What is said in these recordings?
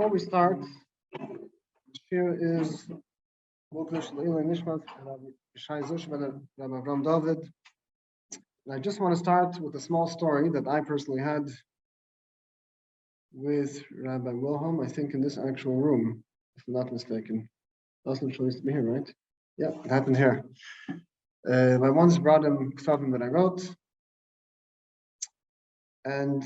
Before we start, here is Rabbi David. And I just want to start with a small story that I personally had with Rabbi Wilhelm, I think in this actual room, if I'm not mistaken. Doesn't choose to be here, right? Yeah, it happened here. I once brought him something that I wrote, and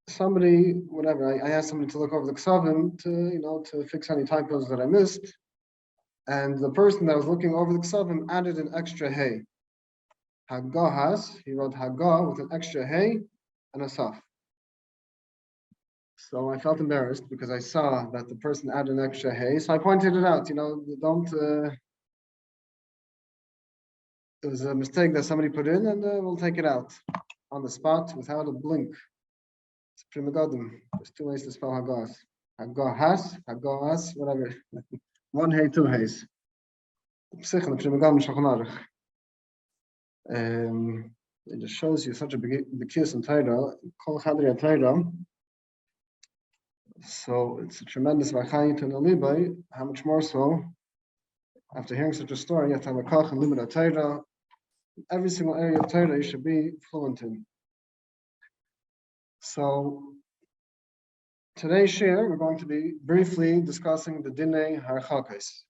somebody, whatever, I asked somebody to look over the ksavim to fix any typos that I missed. And the person that was looking over the ksavim added an extra hey. Hagahas, he wrote Hagah with an extra hey and a saf. So I felt embarrassed because I saw that the person added an extra hey. So I pointed it out, don't, it was a mistake that somebody put in, and we'll take it out on the spot without a blink. It's prima godim. There's two ways to spell Hagahas. Hagahas, whatever. One hey, two hays. It just shows you such a big kiss in Torah, Kol Chadri Torah. So it's a tremendous vachayit and alibay. How much more so? After hearing such a story, you have to have a koch and limit Torah. Every single area of Torah you should be fluent in. So today's share, we're going to be briefly discussing the dinei harchakos.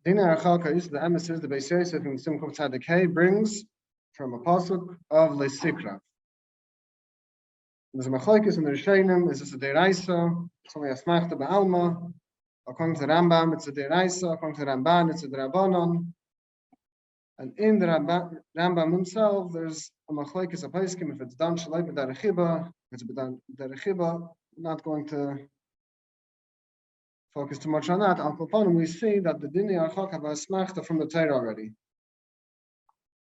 Dinei harchakos, the emissaries, the Beis Yosef in Simchot Tzaddik brings from a pasuk of Leisikra. There's a machlokes in the Rishonim. Is this a deraisa? It's only a smachta ba'alma. According to the Rambam, it's a deraisa. According to the Ramban, it's a derabanan. And in the Rambam himself, there's a machlokes, a poskim, if it's done shalai b'darechiba, if it's done b'darechiba. Not going to focus too much on that. Al Kopanim, we see that the dinei harchak have a smachta from the Torah already.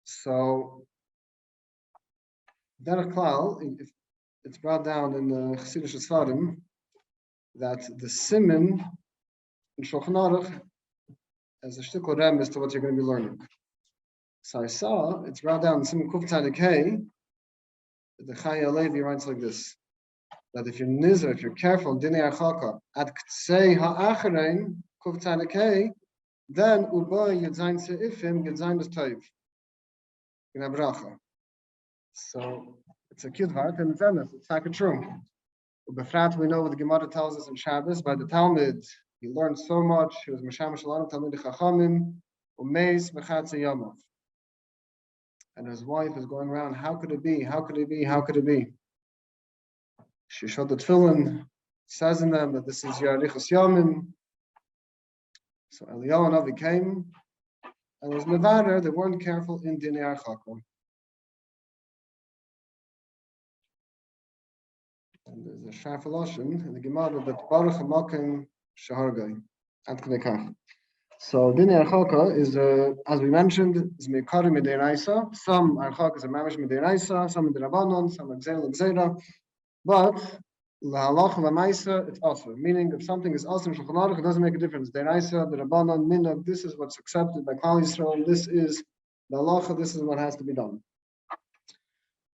So, derech klal, if it's brought down in the Chassidish Sfarim that the siman in Shulchan Aruch as a shtickle remes to what you're going to be learning. So I saw it's brought down in Siman Kuf Tzadik Hey. The Chaya Levi writes like this: that if you're nizar, if you're careful, dinei harchaka at ktsei ha'acharein Kuf Tzadik Hey, then uba yedzayin seifim yedzayin is toiv in a bracha. So it's a cute heart and it's emes. It's not true. Befrat, we know what the Gemara tells us in Shabbos by the Talmud. He learned so much. He was Mesham Shalom Talmud Chachamim Umeis Mechatze Yamav. And his wife is going around. How could it be? How could it be? How could it be? She showed the tefillin, says in them that this is Yarichos Yomim. So Eliyahu Navi came and was Nevada. They weren't careful in dinei harchaka. And there's a shafaloshin in the Gemara that Baruch Hamakim Shahargai at Knekach. So dinei harchaka is, as we mentioned, is meikarim midiraisa. Some harchakas are mamish midiraisa, some midrabanon, some gzeil gzeira. But lahalacha lamaisa, it's also meaning if something is also in Shulchan Aruch, it doesn't make a difference. Deraisa, drabanon, minhag. This is what's accepted by Klal Yisrael. This is the halacha. This is what has to be done.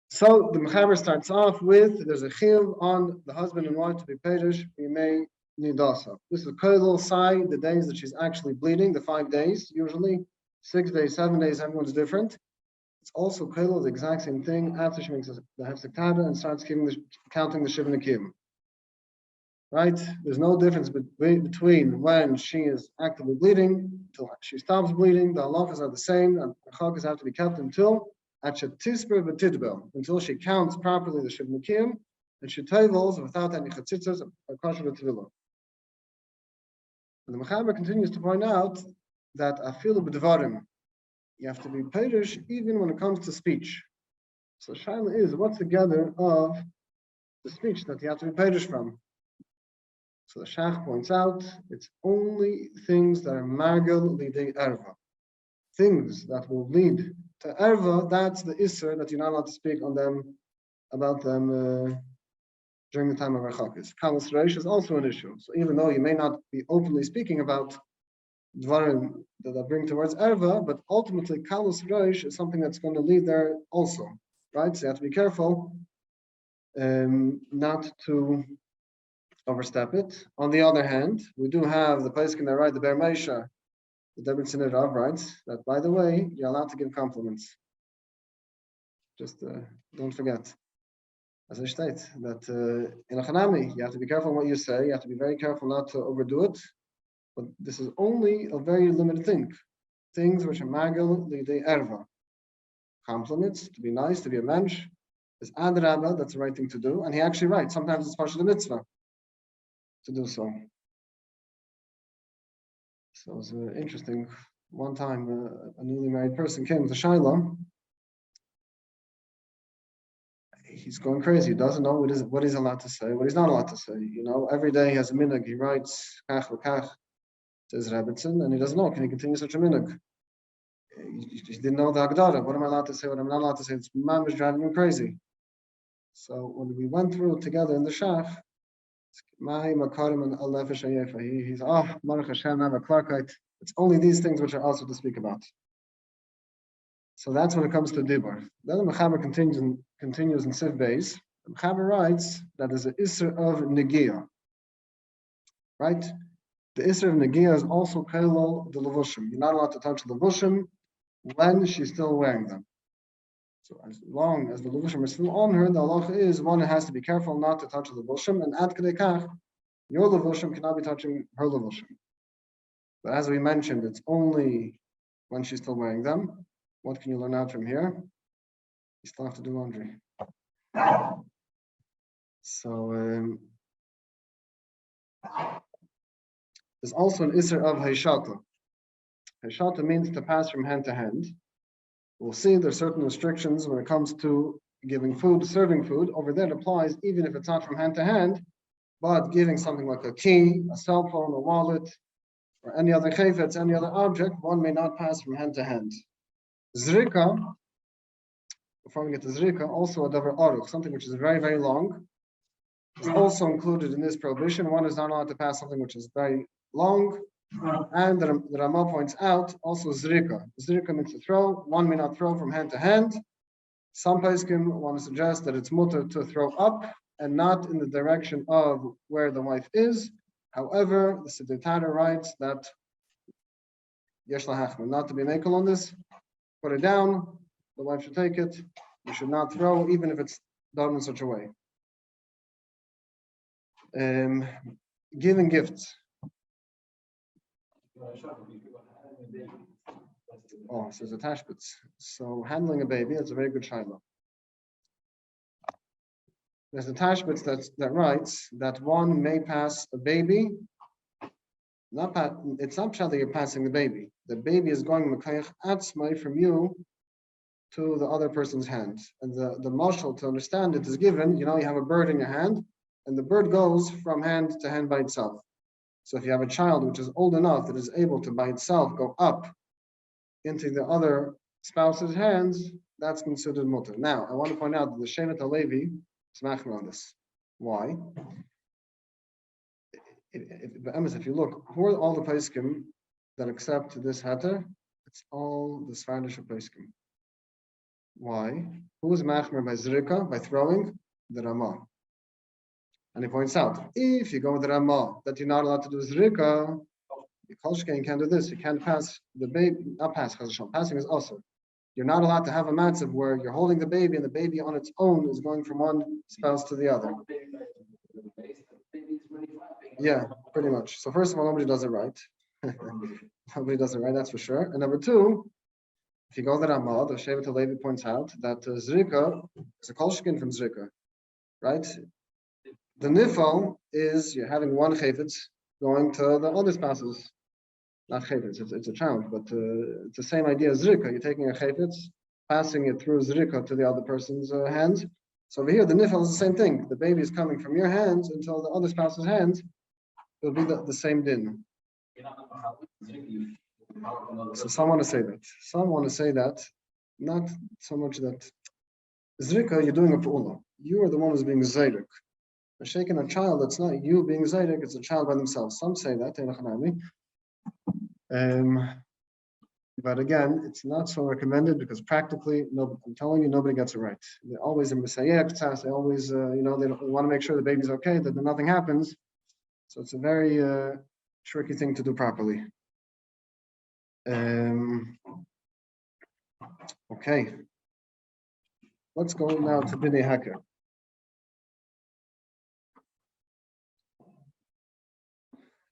So the Mechaber starts off with there's a chiyuv on the husband and wife to be perish b'yimei nidasa. This is kolol sai, the days that she's actually bleeding, the 5 days usually, 6 days, 7 days, everyone's different. It's also kolol, the exact same thing after she makes the hefsek and starts counting the shiv nekim. Right? There's no difference between when she is actively bleeding until she stops bleeding. The halachas are the same, and the harchakas have to be kept until she counts properly the shiv nekim, and she tevels without any chatzitzas or kosher tevila. And the Mechaber continues to point out that afilu b'devarim, you have to be perish even when it comes to speech. So shaila is what's the gather of the speech that you have to be perish from. So the Shach points out it's only things that are margel lidei erva, things that will lead to erva. That's the isser that you're not allowed to speak on them about them during the time of harchakos. Kalas reish is also an issue. So even though you may not be openly speaking about dvarim that bring towards erva, but ultimately kalas reish is something that's going to lead there also, right? So you have to be careful not to overstep it. On the other hand, we do have the place can write the Ber Meisha, the Debit Sinner Rav writes that, by the way, you're allowed to give compliments. Just don't forget. As I state, that in a Hanami, you have to be careful what you say, you have to be very careful not to overdo it. But this is only a very limited thing. Things which are magil lidei erva. Compliments, to be nice, to be a mensch, is adrabah, that's the right thing to do. And he actually writes, sometimes it's part of the mitzvah to do so. So it was interesting. One time, a newly married person came to Shiloh. He's going crazy. He doesn't know what he's allowed to say, what he's not allowed to say. You know, every day he has a minhag. He writes kach v'kach to his Rebbitzin, and he doesn't know. Can he continue such a minhag? He didn't know the Hagdara. What am I allowed to say? What am I not allowed to say? It's mamish driving him crazy. So when we went through together in the Shach, he's Baruch Hashem, I'm a Clarkite. It's only these things which are also to speak about. So that's when it comes to Dibur. Then the Mechaber continues in Sif Beis. The Mechaber writes that there's an Isser of Negiah. Right? The Isser of Negiah is also Kelo the Levushim. You're not allowed to touch the Levushim when she's still wearing them. So as long as the Levushim are still on her, the halacha is one has to be careful not to touch the Levushim, and at Kedei Kach, your Levushim cannot be touching her Levushim. But as we mentioned, it's only when she's still wearing them. What can you learn out from here? You still have to do laundry. So there's also an Isser of Heishata. Heishata means to pass from hand to hand. We'll see there's certain restrictions when it comes to giving food, serving food. Over there it applies even if it's not from hand to hand, but giving something like a key, a cell phone, a wallet, or any other chayfetz, any other object, one may not pass from hand to hand. Zrika, before we get to Zrika, also a davar aruch, something which is very, very long, is also included in this prohibition. One is not allowed to pass something which is very long. And the Rama points out also Zrika. Zrika means to throw. One may not throw from hand to hand. Some poskim want to suggest that it's mutter to throw up and not in the direction of where the wife is. However, the Siddur Tara writes that yesh lahachman, not to be makel on this. Put it down. The wife should take it. You should not throw, even if it's done in such a way. Giving gifts. Oh, so there's attachments. So handling a baby, it's a very good shiloh. There's attachments that writes that one may pass a baby. It's not that you're passing the baby. The baby is going mekayach atzmai from you to the other person's hand. And the mashal to understand it is given, you have a bird in your hand, and the bird goes from hand to hand by itself. So if you have a child which is old enough that is able to by itself go up into the other spouse's hands, that's considered mutter. Now, I want to point out that the Shevet HaLevi is machmir on this. Why? If you look, who are all the poskim that accept this heter? It's all the Spanish poskim. Why? Who is machmir by zrika, by throwing? The Ramah. And he points out, if you go with the Ramah, that you're not allowed to do zrika, the Kolshkein can't do this. You can't pass the baby, not pass, passing is also. You're not allowed to have a matzav where you're holding the baby and the baby on its own is going from one spouse to the other. Yeah, pretty much. So first of all, nobody does it right. Nobody does it right, that's for sure. And number two, if you go to Ramah, the Shevet HaLevi points out that zrika is a kolshkin from zrika, right? The nifal is you're having one chayfetz going to the other spouses. Not chayfetz, it's a child, but it's the same idea as zrika. You're taking a chayfetz, passing it through zrika to the other person's hands. So over here, the nifal is the same thing. The baby is coming from your hands until the other spouse's hands. It'll be the same din. So some want to say that. Some want to say that, not so much that zrika, you're doing a pu'ula. You are the one who's being zayrik. Shaking a child, that's not you being zayrik, it's a child by themselves. Some say that, but again, it's not so recommended because practically, I'm telling you, nobody gets it right. They're always in Messiah, they always, they want to make sure the baby's okay, that nothing happens. So it's a very tricky thing to do properly. Okay. Let's go now to B'nai Hacker.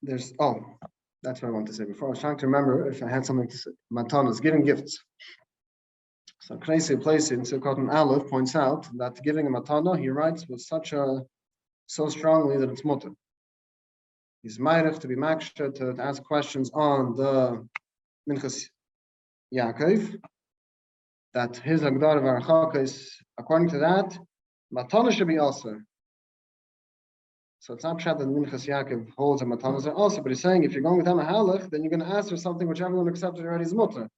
That's what I want to say before. I was trying to remember if I had something to say. Matanas, giving gifts. So Knesset Place in Silkotan Aleph points out that giving a matana, he writes, was so strongly that it's mutter. He's ma'arich to be maksha, to ask questions on the Minchas Yaakov, that his Agdar of harchakos, according to that, matana should be also. So it's not pshat that Minchas Yaakov holds a matanas are also, but he's saying if you're going with them a halach, then you're going to ask for something which everyone accepted already is mutter.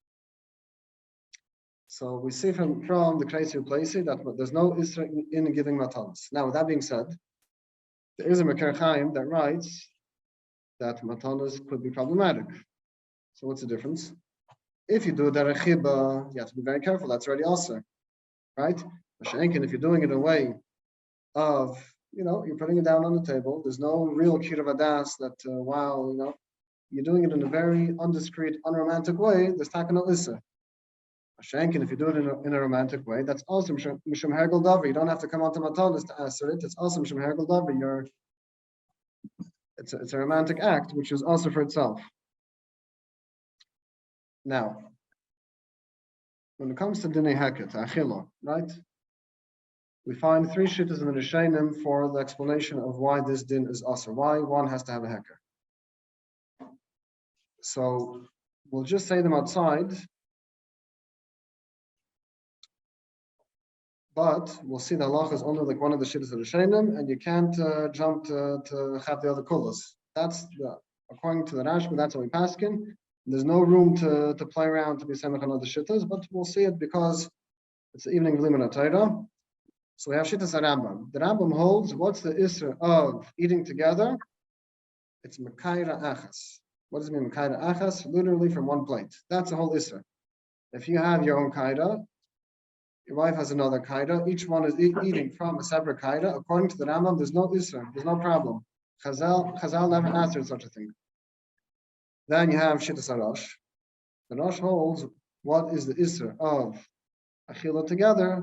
So we see from the Knesset Place that there's no isra in giving matanas. Now, with that being said, there is a Mekar Chaim that writes that matanas could be problematic. So what's the difference? If you do derech chiba, you have to be very careful. That's already also, right? If you're doing it in a way of, you're putting it down on the table. There's no real kirav adas that you're doing it in a very undiscreet, unromantic way. There's takana issa. If you do it in a romantic way, that's also mishum hergel davar. You don't have to come out to matanas to answer it. It's also mishum hergel davar. It's a romantic act, which is also for itself. Now, when it comes to dinei heket, achila, right? We find 3 shittas in the Rishonim for the explanation of why this din is also, why one has to have a heker. So we'll just say them outside, but we'll see the halacha is only like one of the shittas of the Rishonim, and you can't jump to have the other kulas. According to the Rashba, that's how we paskin. There's no room to play around to be semach on other shittas, but we'll see it because it's the evening of Limon HaTorah. So we have shittas Rambam. The Rambam holds, what's the isra of eating together? It's mekaira achas. What does it mean, mekaira achas? Literally from one plate. That's the whole isra. If you have your own kaida, your wife has another kaida, each one is eating from a separate kaida. According to the Rambam, there's no isra, there's no problem. Chazal never answered such a thing. Then you have shittas Rosh. The Rosh holds, what is the isra of achila together?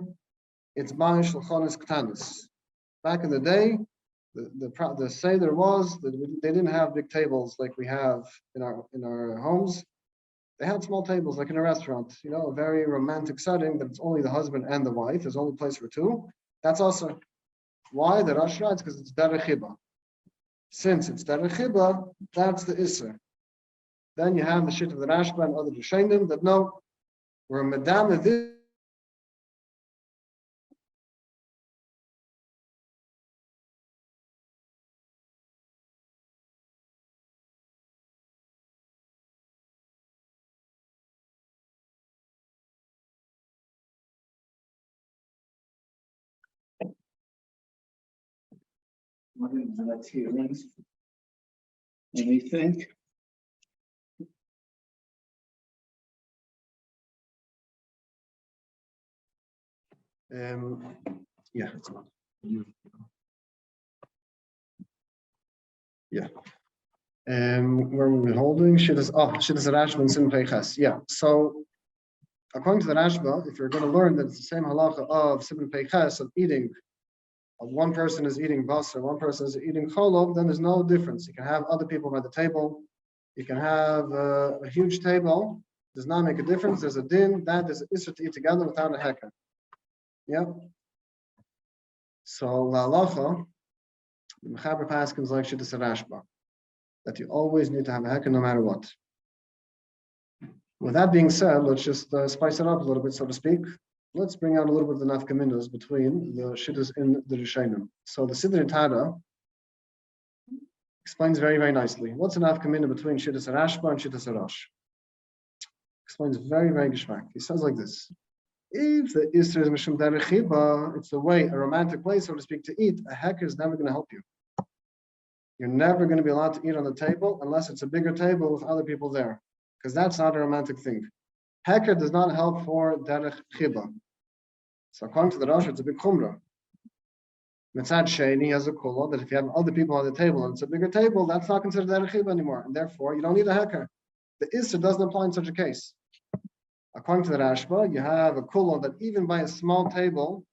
It's ma'in shulchanis ktanis. Back in the day, the seder was that they didn't have big tables like we have in our homes. They had small tables like in a restaurant. A very romantic setting that it's only the husband and the wife. There's only place for 2. That's also why the Rosh writes, because it's derech chiba. Since it's derech chiba, that's the isser. Then you have the shit of the Rashba and other Rishonim that no, we're medam this. That's healings. Anything? Yeah, it's not. Yeah. Where were we holding? Shittas Rashba and Sin Peiches. Yeah. So according to the Rashba, if you're going to learn that it's the same halacha of Sin Peiches of eating, one person is eating basar, one person is eating cholov, then there's no difference. You can have other people by the table. You can have a huge table. Does not make a difference. There's a din that is isra to eat together without a heker. Yeah. So la halacha, the Mechaber paskins like shittas Rashba, that you always need to have a heker no matter what. With that being said, let's just spice it up a little bit, so to speak. Let's bring out a little bit of the nafkaminas between the shittas in the Rishonim. So the Siddur Tada explains very, very nicely. What's an nafkamina between shittas Rashba and shittas Rosh? Explains very, very geschmack. He says like this: if the Isra is mishum derech chiba, it's the way, a romantic way, so to speak, to eat. A heker is never going to help you. You're never going to be allowed to eat on the table unless it's a bigger table with other people there, because that's not a romantic thing. Heker does not help for derech chiba. So according to the Rosh, it's a big chumrah. Mitzad Sheni has a kula that if you have other people on the table and it's a bigger table, that's not considered derech chiba anymore, and therefore you don't need a heker. The Isser doesn't apply in such a case. According to the Rashba, you have a kula that even by a small table,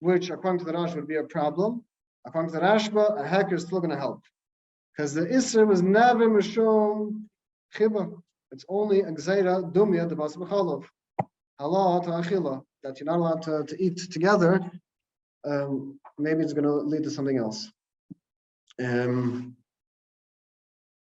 which according to the Rashba would be a problem, according to the Rashba, a heker is still going to help. Because the Isser was never Mishum Chiba. It's only a Gzeira Dumya, the Bas B'chalov. Allah to Achila, that you're not allowed to eat together. Maybe it's going to lead to something else. And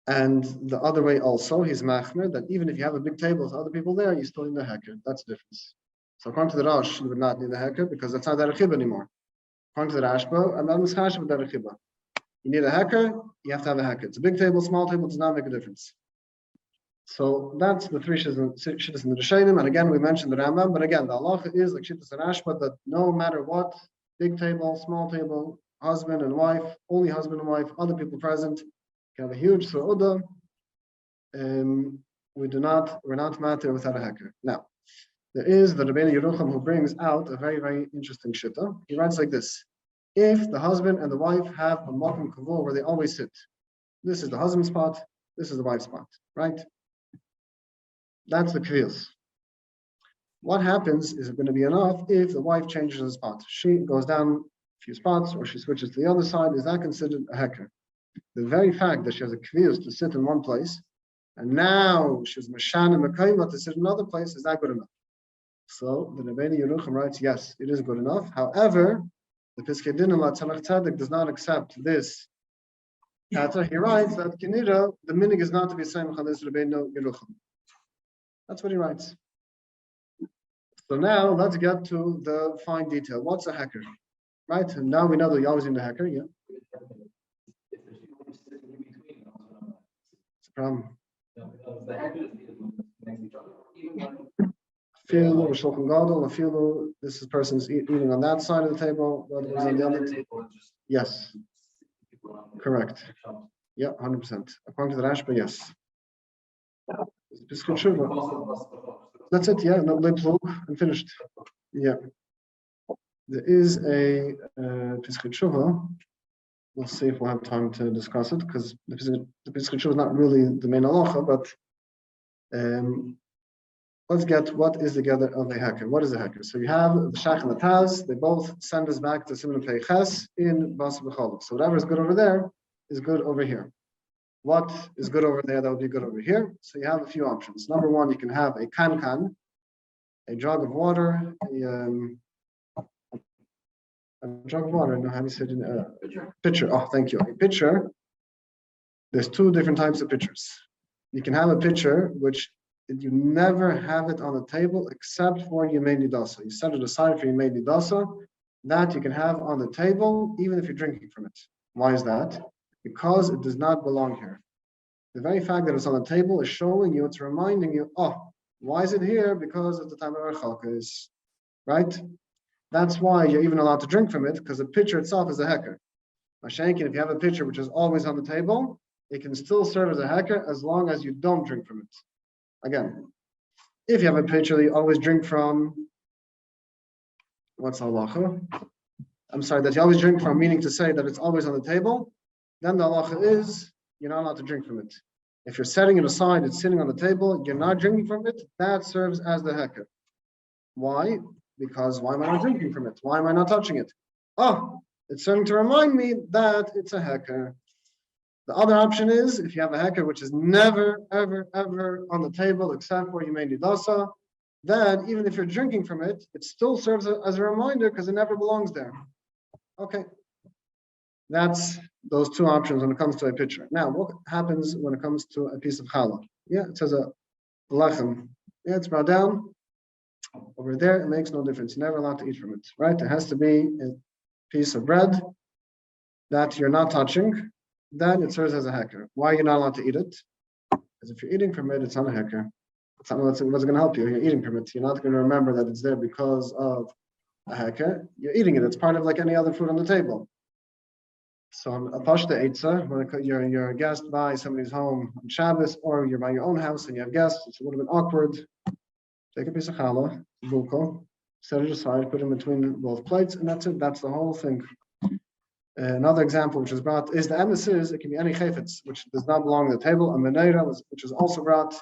the other way also, he's machmer, that even if you have a big table with other people there, you still need a heker. That's the difference. So according to the Rosh, you would not need a heker because that's not derech chiba anymore. According to the Rashba, I'm not mischash with derech chiba. You need a heker, you have to have a heker. It's a big table, small table, does not make a difference. So that's the three shittas in the Rishonim. And again, we mentioned the Rambam, but again, the halacha is like shittas and Rashba that no matter what, big table, small table, husband and wife, only husband and wife, other people present, you have a huge su'udah. We're not matter without a heker. Now, there is the Rabbeinu Yerucham who brings out a very, very interesting shitta. He writes like this: if the husband and the wife have a makom kavur where they always sit, this is the husband's spot, this is the wife's spot, right? That's the kviyos. What happens is it going to be enough if the wife changes the spot? She goes down a few spots or she switches to the other side. Is that considered a heker? The very fact that she has a kviyos to sit in one place and now she's mashana mekayma to sit in another place, is that good enough? So the Rabbeinu Yerucham writes, yes, it is good enough. However, the Piskei Din Tzemach Tzedek does not accept this. He writes that Kinira, the minig is not to be same on this Rabbeinu Yerucham. That's what he writes. So now let's get to the fine detail. What's a heker? Right? And now we know that you always need a heker, yeah? It's a problem. Filu, Shulchan Gadol, Filu, this person's eating on that side of the table, the other one's on the other table. Yes. Correct. Yeah, 100%. According to the Rashba, yes. That's it, yeah, no plug and finished. Yeah. There is a Piskei Tshuva. We'll see if we'll have time to discuss it, because the Piskei Tshuva is not really the main halacha, but let's get what is the gather of a heker. What is a heker? So you have the Shach and the Taz, they both send us back to Siman Pei Ches in Bas B'cholov. So whatever is good over there is good over here. What is good over there that would be good over here? So you have a few options. Number one, you can have a kan, a jug of water, a jug of water. No, how do you say it? Pitcher. Oh, thank you. A pitcher. There's two different types of pitchers. You can have a pitcher which you never have it on the table except for Yemei Nidasa. You set it aside for Yemei Nidasa. That you can have on the table even if you're drinking from it. Why is that? Because it does not belong here. The very fact that it's on the table is showing you, it's reminding you, oh, why is it here? Because at the time of harchakos, right? That's why you're even allowed to drink from it, because the pitcher itself is a heker. Mashenkin, if you have a pitcher which is always on the table, it can still serve as a heker as long as you don't drink from it. Again, if you have a pitcher that you always drink from, what's halacha? I'm sorry, that you always drink from, meaning to say that it's always on the table, then the halacha is you're not allowed to drink from it. If you're setting it aside, it's sitting on the table, you're not drinking from it, that serves as the heker. Why? Because why am I not drinking from it? Why am I not touching it? Oh, it's starting to remind me that it's a heker. The other option is if you have a heker which is never, ever, ever on the table except for Yemei Nidasa, then even if you're drinking from it, it still serves as a reminder because it never belongs there. Okay. That's those two options when it comes to a pitcher. Now, what happens when it comes to a piece of challah? Yeah, it says a lechem. Yeah, it's brought down. Over there, it makes no difference. You're never allowed to eat from it, right? It has to be a piece of bread that you're not touching. Then it serves as a heker. Why are you not allowed to eat it? Because if you're eating from it, it's not a heker. It's not what's going to help you. You're eating from it. You're not going to remember that it's there because of a heker. You're eating it. It's part of like any other food on the table. So a pashta eitzah, when you're a guest by somebody's home on Shabbos, or you're by your own house and you have guests, it's a little bit awkward. Take a piece of challah, buko, set it aside, put it in between both plates, and that's it. That's the whole thing. Another example which is brought is the emissaries. It can be any chayfetz which does not belong to the table. A menorah, which is also brought.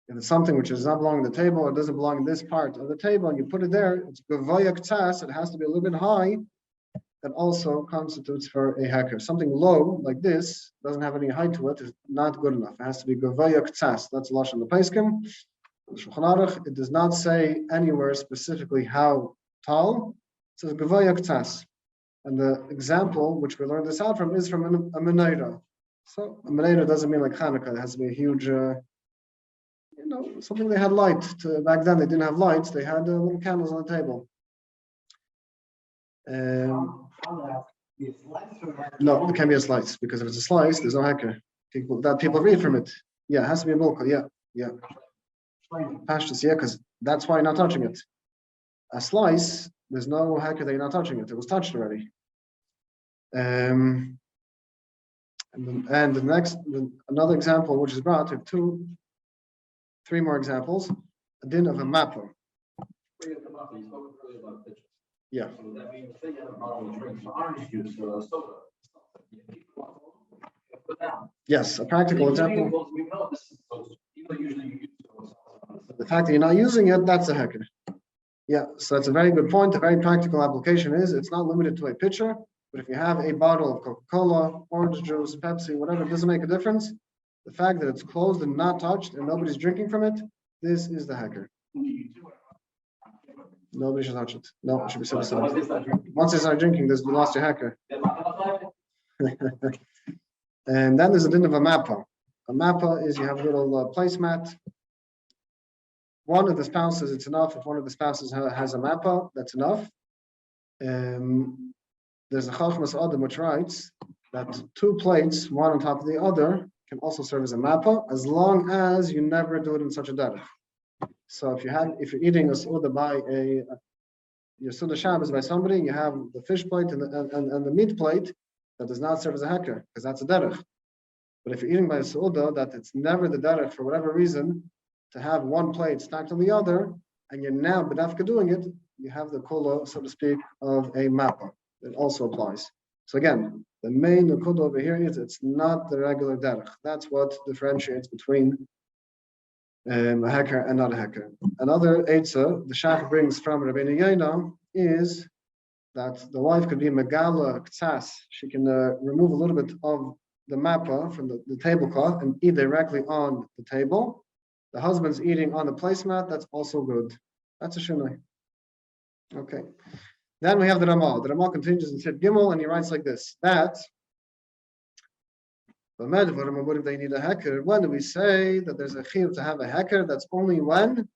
If it's something which does not belong to the table or doesn't belong in this part of the table, and you put it there, it's gavoya k'tas. It has to be a little bit high. That also constitutes for a hacker. Something low like this doesn't have any height to it is not good enough. It has to be gavoya k'tas. That's lashon the Paiskim. The Shulchan Aruch, it does not say anywhere specifically how tall. It says gavoya k'tas. And the example which we learned this out from is from a menorah. So a menorah doesn't mean like Hanukkah. It has to be a huge, something they had light. Back then they didn't have lights. They had little candles on the table. No, it can be a slice because if it's a slice, there's no hacker. People read from it. Yeah, it has to be a bulka. Yeah. Pashtus, yeah, because that's why you're not touching it. A slice, there's no hacker that you're not touching it. It was touched already. And another example which is brought, we have three more examples. A din of a mapper. Yeah. Yes, a practical example. The fact that you're not using it, that's a hacker. Yeah, so that's a very good point. A very practical application is it's not limited to a pitcher, but if you have a bottle of Coca-Cola, orange juice, Pepsi, whatever, it doesn't make a difference. The fact that it's closed and not touched and nobody's drinking from it, this is the hacker. Nobody should touch it. No, it should be set aside. Once they start drinking, you lost your hacker. And then there's a din of a mappa. A mappa is you have a little placemat. One of the spouses, it's enough. If one of the spouses has a mappa, that's enough. There's a Chachmas Adam which writes that two plates, one on top of the other, can also serve as a mappa, as long as you never do it in such a derech. So if you're eating a suda by your suda Shabbos by somebody, you have the fish plate and the meat plate, that does not serve as a hacker, because that's a derech. But if you're eating by a suda, that it's never the derech for whatever reason, to have one plate stacked on the other, and you're now b'dafka doing it, you have the kula, so to speak, of a mappa. It also applies. So again, the main nukuda over here is it's not the regular derech. That's what differentiates between a hacker and not a hacker. Another eitzah the Shach brings from Rabbeinu Yonah is that the wife could be megala k'tzas. She can remove a little bit of the mappa from the tablecloth and eat directly on the table. The husband's eating on the placemat. That's also good. That's a shinoi. Okay. Then we have the Ramah. The Ramah continues in Sid Gimel and he writes like this: that when do we say that there's a chiyuv to have a hacker? That's only when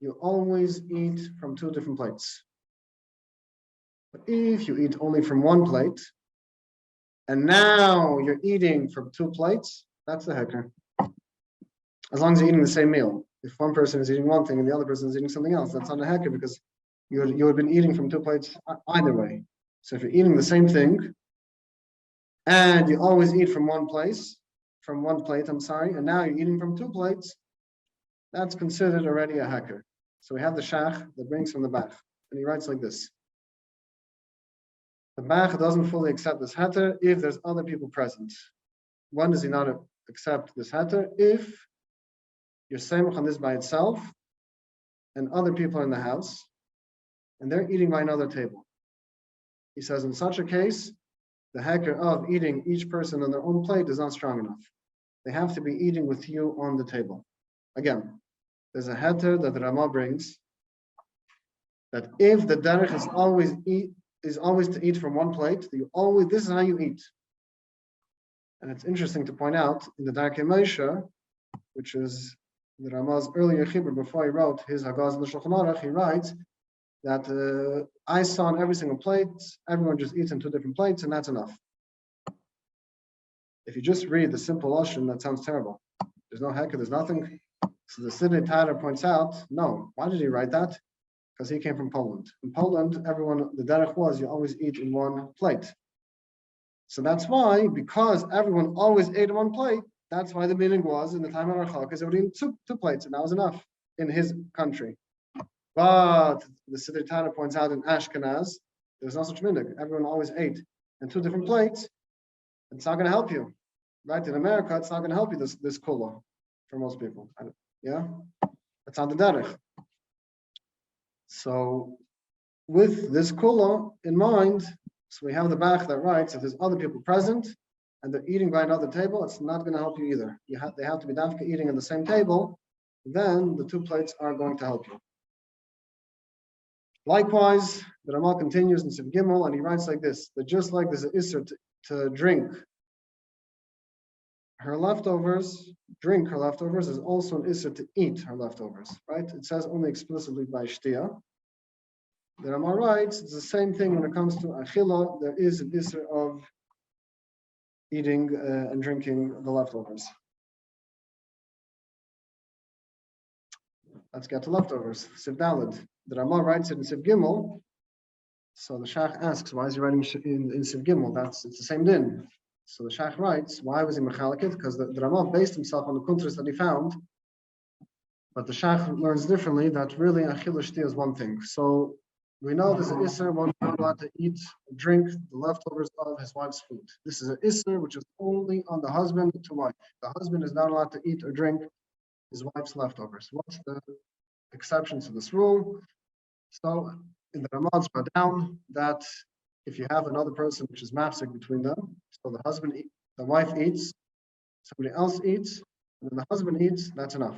you always eat from two different plates. But if you eat only from one plate, and now you're eating from two plates, that's the hacker. As long as you're eating the same meal. If one person is eating one thing and the other person is eating something else, that's not a hacker because you have been eating from two plates either way. So if you're eating the same thing, and you always eat from one plate, and now you're eating from two plates, that's considered already a hacker. So we have the Shach that brings from the Bach, and he writes like this. The Bach doesn't fully accept this heter if there's other people present. When does he not accept this heter? If you're samech on this by itself, and other people are in the house, and they're eating by another table. He says in such a case, the hacker of eating each person on their own plate is not strong enough. They have to be eating with you on the table. Again, there's a heter that the Ramah brings that if the derech is always to eat from one plate, this is how you eat. And it's interesting to point out in the Darkei Moshe, which is the Ramah's earlier chibur before he wrote his Hagaz in the Shulchan Aruch, he writes that I saw on every single plate, everyone just eats in two different plates, and that's enough. If you just read the simple lashon, that sounds terrible. There's no hecker, there's nothing. So the Sidney Tara points out, no, why did he write that? Because he came from Poland. In Poland, the derech was you always eat in one plate. So that's why, because everyone always ate in one plate, that's why the meaning was in the time of harchakos, they would eat two plates, and that was enough in his country. But the Sidney Tara points out in Ashkenaz, there's no such minhag. Everyone always ate in two different plates, it's not going to help you, right? In America, it's not going to help you this kula for most people. Yeah, it's on the derech. So with this kula in mind, so we have the back that writes if there's other people present and they're eating by another table, it's not going to help you either. They have to be dafka eating at the same table. Then the two plates are going to help you. Likewise, the Ramah continues in Siv Gimel and he writes like this: that just like there's an isser to drink her leftovers, drink her leftovers, is also an isser to eat her leftovers, right? It says only explicitly by shtia. The Ramah writes it's the same thing when it comes to achila. There is an isser of eating and drinking the leftovers. Let's get to leftovers. Siv Daled. The Ramah writes it in Siv Gimel. So the Shach asks, why is he writing in Siv Gimel? It's the same din. So the Shach writes, why was he mechalekit? Because the Ramah based himself on the kuntras that he found. But the Shach learns differently that really achila shtia is one thing. So we know there's an isser, one is not allowed to eat, drink the leftovers of his wife's food. This is an isser which is only on the husband to wife. The husband is not allowed to eat or drink his wife's leftovers. What's the exception to this rule? So in the Ramah it's brought down that if you have another person which is mapsik between them, so the wife eats, somebody else eats, and then the husband eats, that's enough.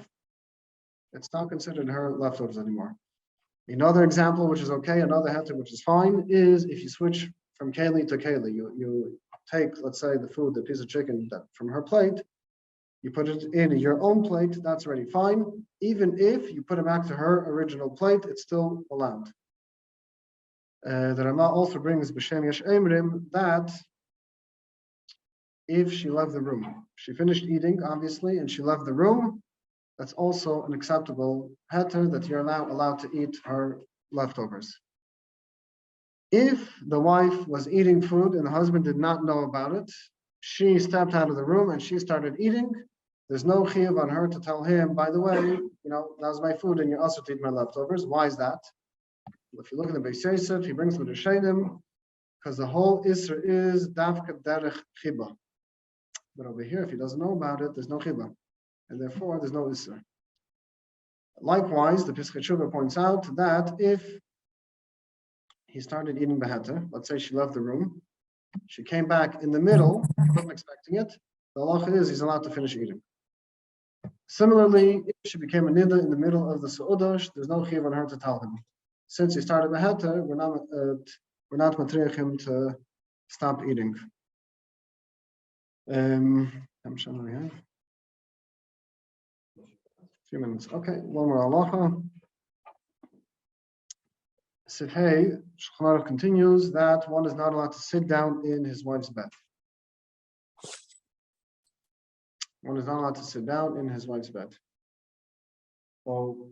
It's not considered her leftovers anymore. Another example which is okay, another heter which is fine, is if you switch from keli to keli. You take, let's say, the food, the piece of chicken from her plate, you put it in your own plate, that's already fine. Even if you put it back to her original plate, it's still allowed. The Ramah also brings b'shem yesh emrim that if she left the room, she finished eating, obviously, and she left the room, that's also an acceptable heter that you're now allowed to eat her leftovers. If the wife was eating food and the husband did not know about it, she stepped out of the room and she started eating, there's no chiyuv on her to tell him, by the way, that was my food and you also eat my leftovers. Why is that? If you look at the Beis Yosef, he brings with the Shainim, because the whole Isra is Davka Derech Chiba. But over here, if he doesn't know about it, there's no Chiba. And therefore, there's no Isra. Likewise, the Pischei Teshuva points out that if he started eating Beheta, let's say she left the room, she came back in the middle, wasn't expecting it, the halacha is he's allowed to finish eating. Similarly, if she became a nida in the middle of the Su'udah, there's no Chiv on her to tell him. Since he started the heter, we're not matriach him to stop eating. I'm sure we have a few minutes. Okay, one more halacha. Sifhei, Shulchan Aruch continues that one is not allowed to sit down in his wife's bed. One is not allowed to sit down in his wife's bed. So,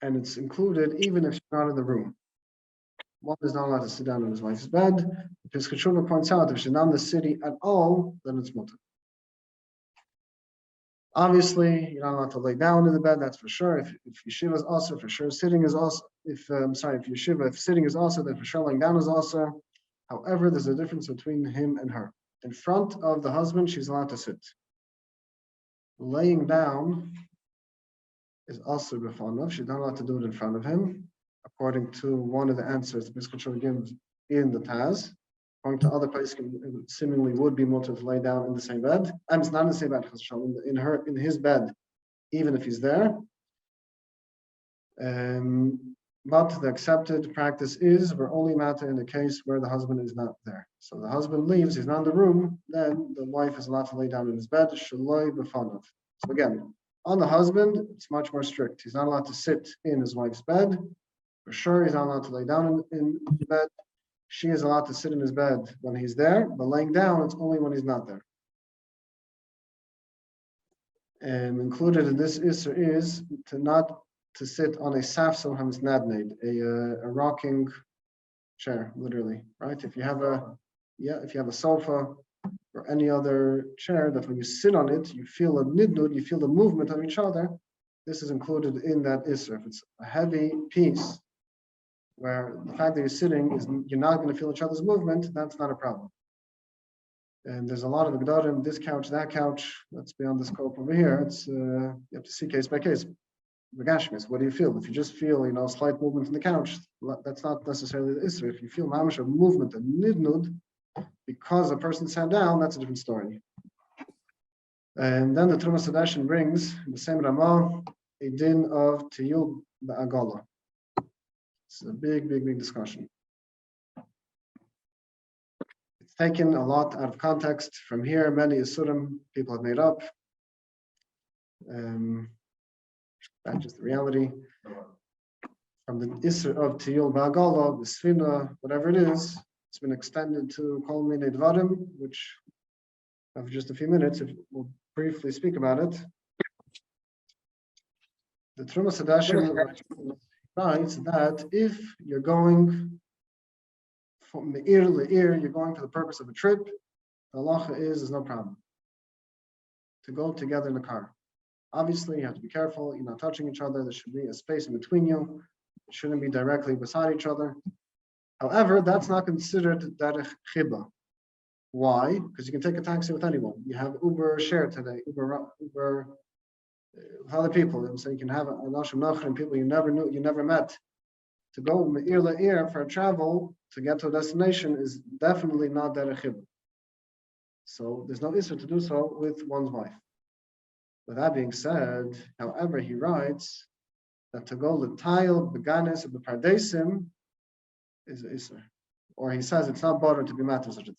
and it's included even if she's not in the room. One is not allowed to sit down in his wife's bed. The Pischei Teshuva points out if she's not in the city at all, then it's mutter. Obviously, you're not allowed to lay down in the bed, that's for sure. If yeshiva is also, for sure sitting is also. If sitting is also, then for sure laying down is also. However, there's a difference between him and her. In front of the husband, she's allowed to sit. Laying down is also b'fanav. She's not allowed to do it in front of him, according to one of the answers the Pischei Teshuva gives in the Taz. According to other places, it seemingly would be mutter to lay down in the same bed. And it's not in the same bed, in his bed, even if he's there. But the accepted practice is we're only matter in the case where the husband is not there. So the husband leaves, he's not in the room, then the wife is allowed to lay down in his bed. Shaloi b'fanav. So again, on the husband, it's much more strict. He's not allowed to sit in his wife's bed. For sure, he's not allowed to lay down in the bed. She is allowed to sit in his bed when he's there, but laying down, it's only when he's not there. And included in this isser is to sit on a safsel hamsnadned, a rocking chair, literally, right? If you have a sofa or any other chair that when you sit on it, you feel a nidnud, you feel the movement of each other. This is included in that isser. If it's a heavy piece, where the fact that you're sitting is you're not going to feel each other's movement, that's not a problem. And there's a lot of Gedorim, this couch, that couch, that's beyond the scope over here. It's you have to see case by case. Begashmis, what do you feel? If you just feel, slight movement in the couch, that's not necessarily the Isra. If you feel mamash of movement and nidnud, because a person sat down, that's a different story. And then the Trumas Hadashin brings the same Ramah, a din of Tiyul Ba'agala. It's a big discussion. It's taken a lot out of context from here. Many Isurim people have made up. That's just the reality. From the Isra of Tiyul Ba'agala, the Sfina, whatever it is, it's been extended to Kol Minei Dvarim, which after just a few minutes, we'll briefly speak about it. The Trumas Hadashin writes that if you're going from the ear to ear, you're going for the purpose of a trip, the halacha is there's no problem to go together in the car. Obviously, you have to be careful. You're not touching each other. There should be a space in between you. It shouldn't be directly beside each other. However, that's not considered derech chiba. Why? Because you can take a taxi with anyone. You have Uber share today, Uber with other people. So you can have a nashim nachrim, people you never knew, you never met. To go ear to ear for a travel to get to a destination is definitely not derech chiba. So there's no issue to do so with one's wife. With that being said, however, he writes that to go l'tayil beganis of the pardesim is an issur. Or he says it's not bothered to be matter such a thing.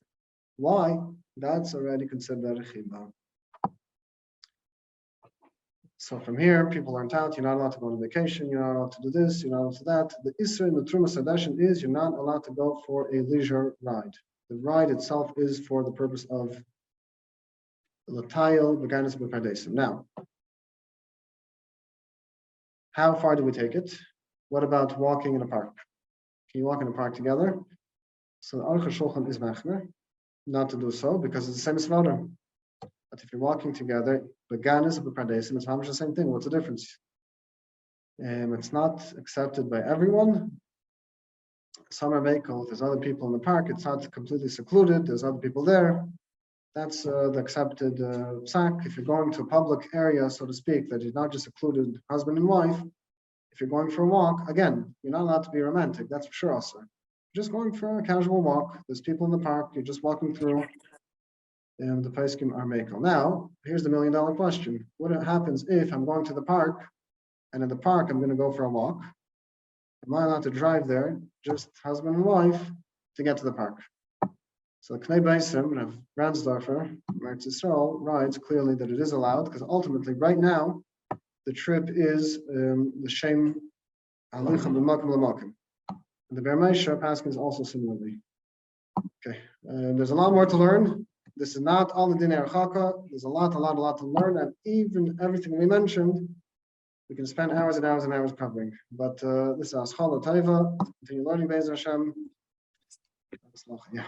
Why? That's already considered a chiba. So from here, people learned out, you're not allowed to go on vacation, you're not allowed to do this, you're not allowed to that. The issur in the Trumas Hadashin is you're not allowed to go for a leisure ride. The ride itself is for the purpose of l'tayil beganis b'pardesim. Now, how far do we take it? What about walking in a park? Can you walk in a park together? So the Aruch HaShulchan is machmer not to do so because it's the same as Svarim. But if you're walking together, beganis b'pardesim, it's almost the same thing. What's the difference? It's not accepted by everyone. Some are mekel. There's other people in the park. It's not completely secluded. There's other people there. That's the accepted psak. If you're going to a public area, so to speak, that is not just secluded husband and wife, if you're going for a walk, again, you're not allowed to be romantic. That's for sure also. You're just going for a casual walk. There's people in the park. You're just walking through. And the paiskim are mekel. Now, here's the $1 million question. What happens if I'm going to the park, and in the park I'm going to go for a walk? Am I allowed to drive there, just husband and wife, to get to the park? So Knei Beisim, Rav Ransdorfer, Eretz Yisrael, writes clearly that it is allowed, because ultimately, right now, the trip is the shem halicha b'makom l'makom. And the Be'er Moshe paskins also similarly. Okay, there's a lot more to learn. This is not all the dinei harchaka. There's a lot to learn, and even everything we mentioned, we can spend hours and hours and hours covering. But this is Aschala Taiva. Continue learning Be'ez Hashem. Yeah.